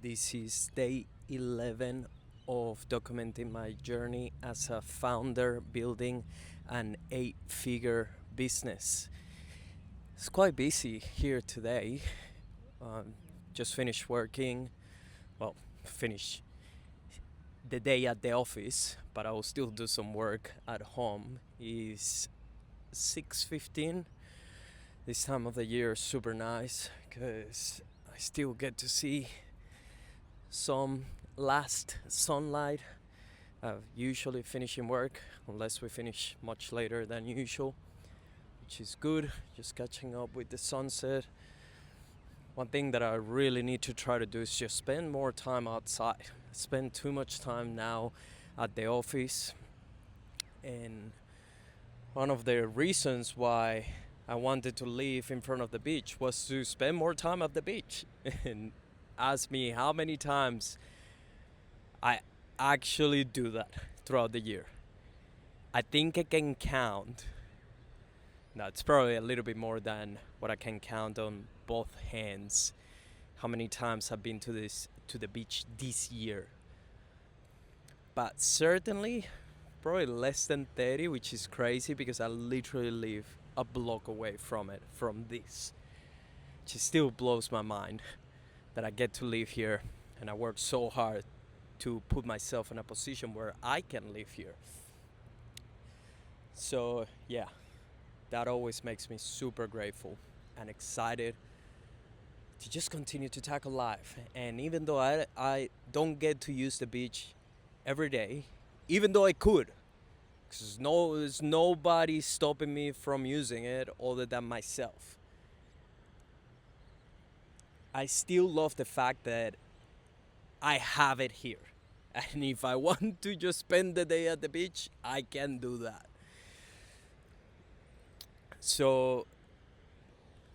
This is day 11 of documenting my journey as a founder building an 8-figure business. It's quite busy here today. Um, just finished working. Well, finish the day at the office, but I will still do some work at home. It's 6:15. This time of the year is super nice because I still get to see some last sunlight. Usually finishing work, unless we finish much later than usual, which is good. Just catching up with the sunset. One thing that I really need to try to do is just spend more time outside. I spend too much time now at the office, and one of the reasons why I wanted to live in front of the beach was to spend more time at the beach. And ask me how many times I actually do that throughout the year. I think I can count. Now it's probably a little bit more than what I can count on both hands. How many times I've been to the beach this year? But certainly, probably less than 30, which is crazy because I literally live a block away from this. Which still blows my mind that I get to live here, and I work so hard to put myself in a position where I can live here. So yeah, that always makes me super grateful and excited to just continue to tackle life. And even though I don't get to use the beach every day, even though I could, because there's nobody stopping me from using it other than myself, I still love the fact that I have it here. And if I want to just spend the day at the beach, I can do that. So,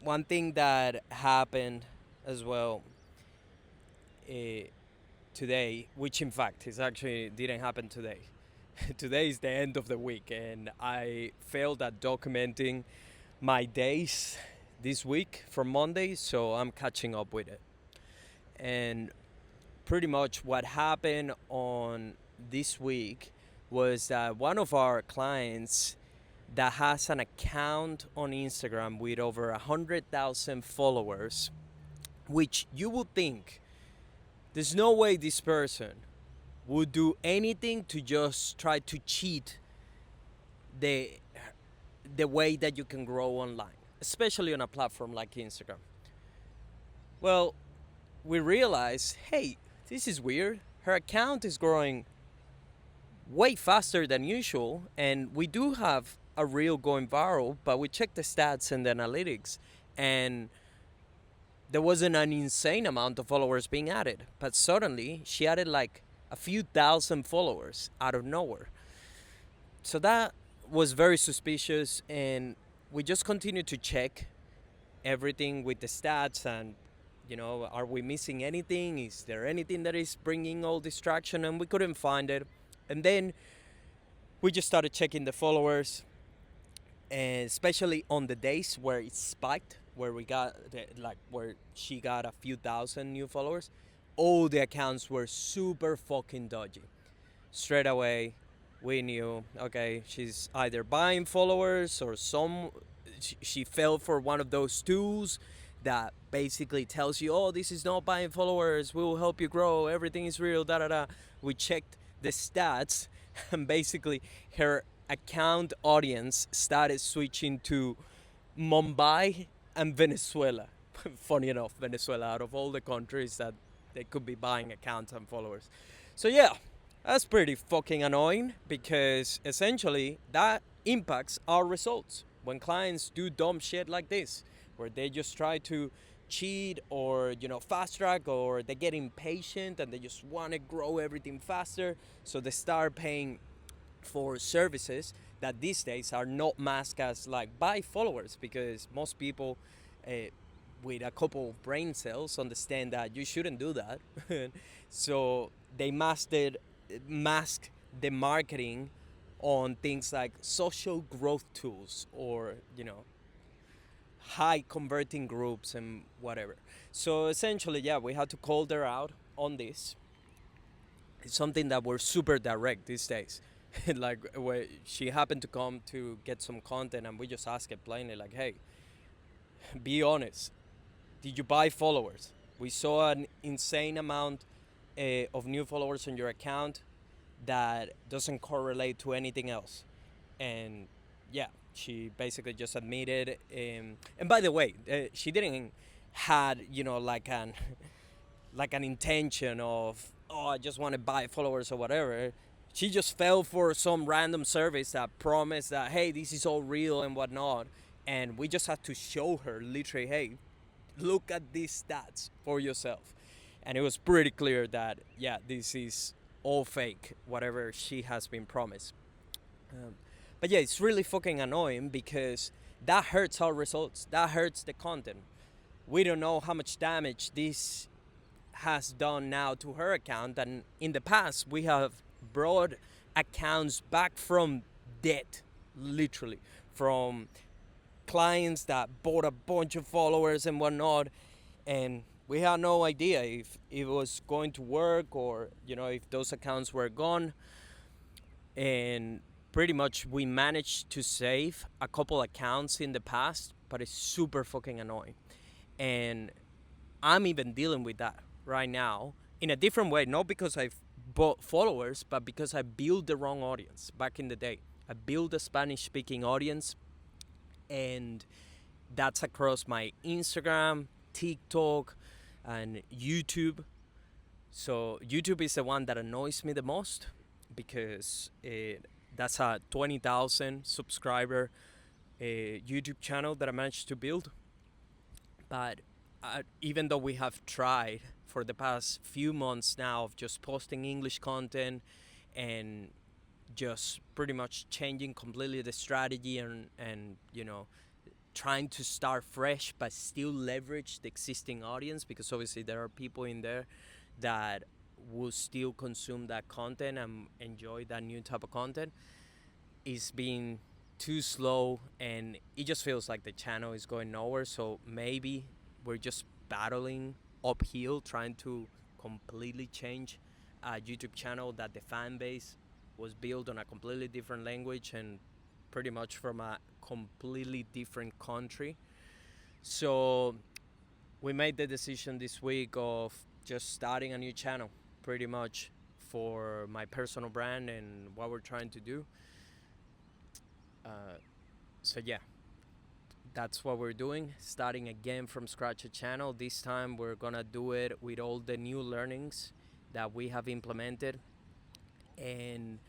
one thing that happened as well today, which in fact is actually didn't happen today. Today is the end of the week, and I failed at documenting my days this week from Monday, so I'm catching up with it. And pretty much what happened on this week was that one of our clients that has an account on Instagram with over 100,000 followers, which you would think there's no way this person would do anything to just try to cheat the way that you can grow online, especially on a platform like Instagram. Well, we realized, hey, this is weird. Her account is growing way faster than usual, and we do have a reel going viral, but we checked the stats and the analytics, and there wasn't an insane amount of followers being added. But suddenly, she added like a few thousand followers out of nowhere. So that was very suspicious, and we just continued to check everything with the stats and are we missing anything? Is there anything that is bringing all distraction? And we couldn't find it. And then we just started checking the followers, and especially on the days where it spiked, where we got where she got a few thousand new followers, all the accounts were super fucking dodgy. Straight away, we knew, okay, she's either buying followers or she fell for one of those tools that basically tells you, oh, this is not buying followers, we will help you grow, everything is real, da da da. We checked the stats, and basically her account audience started switching to Mumbai and Venezuela. Funny enough, Venezuela, out of all the countries that they could be buying accounts and followers. So yeah, that's pretty fucking annoying, because essentially that impacts our results when clients do dumb shit like this, where they just try to cheat or fast track, or they get impatient and they just want to grow everything faster, so they start paying for services that these days are not masked as like buy followers, because most people with a couple of brain cells understand that you shouldn't do that. So they mask the marketing on things like social growth tools, or high converting groups and whatever. So essentially, yeah, we had to call her out on this. It's something that we're super direct these days. Like where she happened to come to get some content, and we just ask it plainly, like, "Hey, be honest. Did you buy followers? We saw an insane amount of new followers on your account that doesn't correlate to anything else." And yeah, she basically just admitted. And by the way, she didn't had like an intention of, oh, I just want to buy followers or whatever. She just fell for some random service that promised that, hey, this is all real and whatnot. And we just had to show her literally, hey, look at these stats for yourself. And it was pretty clear that, yeah, this is all fake, whatever she has been promised. Um, but yeah, it's really fucking annoying because that hurts our results. That hurts the content. We don't know how much damage this has done now to her account. And in the past, we have brought accounts back from debt, literally, from clients that bought a bunch of followers and whatnot, and we had no idea if it was going to work, or if those accounts were gone. And pretty much we managed to save a couple accounts in the past, but it's super fucking annoying. And I'm even dealing with that right now in a different way, not because I've bought followers, but because I built the wrong audience back in the day. I built a Spanish speaking audience, and that's across my Instagram, TikTok, and YouTube. So YouTube is the one that annoys me the most because that's a 20,000 subscriber YouTube channel that I managed to build. But even though we have tried for the past few months now of just posting English content and just pretty much changing completely the strategy and trying to start fresh but still leverage the existing audience, because obviously there are people in there that will still consume that content and enjoy that new type of content, is being too slow, and it just feels like the channel is going nowhere. So maybe we're just battling uphill trying to completely change a YouTube channel that the fan base was built on a completely different language and pretty much from a completely different country. So we made the decision this week of just starting a new channel, pretty much for my personal brand and what we're trying to do. So yeah, that's what we're doing, starting again from scratch a channel. This time we're gonna do it with all the new learnings that we have implemented. And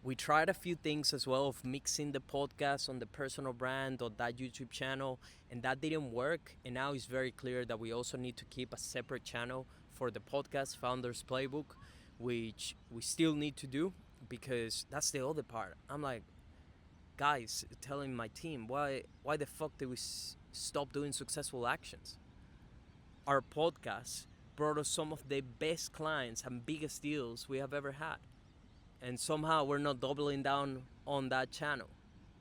we tried a few things as well of mixing the podcast on the personal brand or that YouTube channel, and that didn't work. And now it's very clear that we also need to keep a separate channel for the podcast, Founders Playbook, which we still need to do, because that's the other part. I'm like, guys, telling my team, why the fuck did we stop doing successful actions? Our podcast brought us some of the best clients and biggest deals we have ever had, and somehow we're not doubling down on that channel.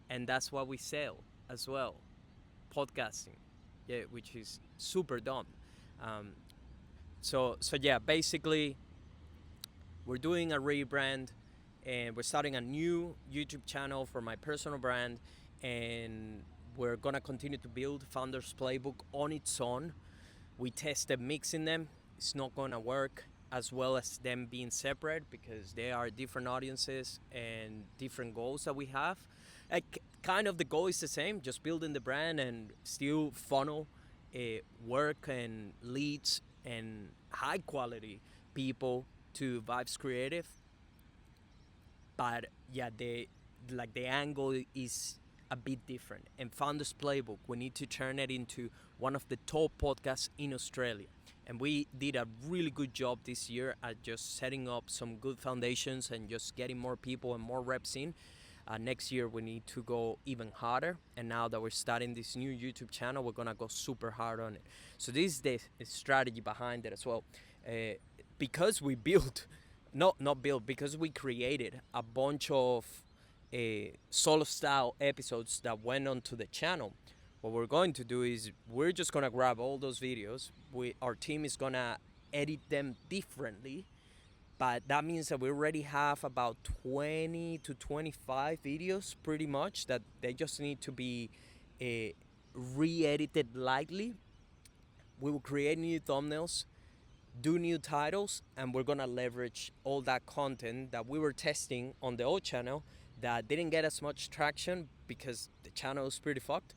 And that's what we sell as well, podcasting, yeah, which is super dumb. So yeah, basically we're doing a rebrand, and we're starting a new YouTube channel for my personal brand, and we're gonna continue to build Founders Playbook on its own. We tested mixing them. It's not gonna work as well as them being separate, because they are different audiences and different goals that we have. Like, kind of the goal is the same, just building the brand and still funnel work and leads and high quality people to Vibes Creative. But yeah, the angle is a bit different. And Founders Playbook, we need to turn it into one of the top podcasts in Australia. And we did a really good job this year at just setting up some good foundations and just getting more people and more reps in. Next year we need to go even harder. And now that we're starting this new YouTube channel, we're gonna go super hard on it. So this is the strategy behind it as well. Because we built, not built, because we created a bunch of solo style episodes that went onto the channel, what we're going to do is we're just gonna grab all those videos. Our team is gonna edit them differently, but that means that we already have about 20 to 25 videos pretty much that they just need to be uh, re-edited lightly. We will create new thumbnails, do new titles, and we're gonna leverage all that content that we were testing on the old channel that didn't get as much traction because the channel is pretty fucked,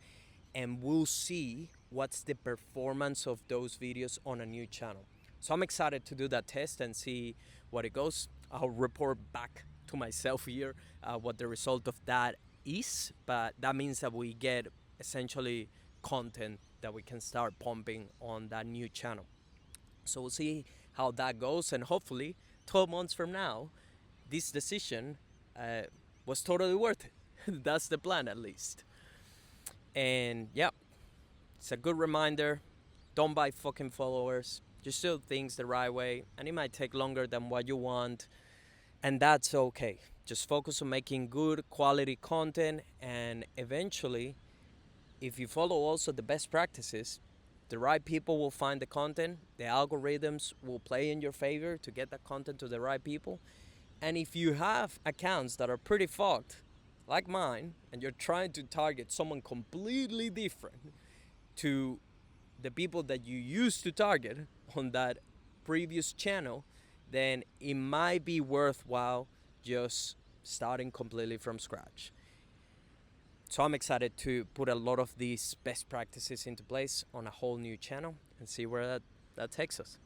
and we'll see what's the performance of those videos on a new channel. So I'm excited to do that test and see what it goes. I'll report back to myself here what the result of that is, but that means that we get essentially content that we can start pumping on that new channel. So we'll see how that goes, and hopefully 12 months from now, this decision was totally worth it. That's the plan, at least. And yeah, it's a good reminder. Don't buy fucking followers. Just do things the right way, and it might take longer than what you want, and that's okay. Just focus on making good quality content, and eventually, if you follow also the best practices, the right people will find the content, the algorithms will play in your favor to get that content to the right people. And if you have accounts that are pretty fucked, like mine, and you're trying to target someone completely different to the people that you used to target on that previous channel, then it might be worthwhile just starting completely from scratch. So I'm excited to put a lot of these best practices into place on a whole new channel and see where that takes us.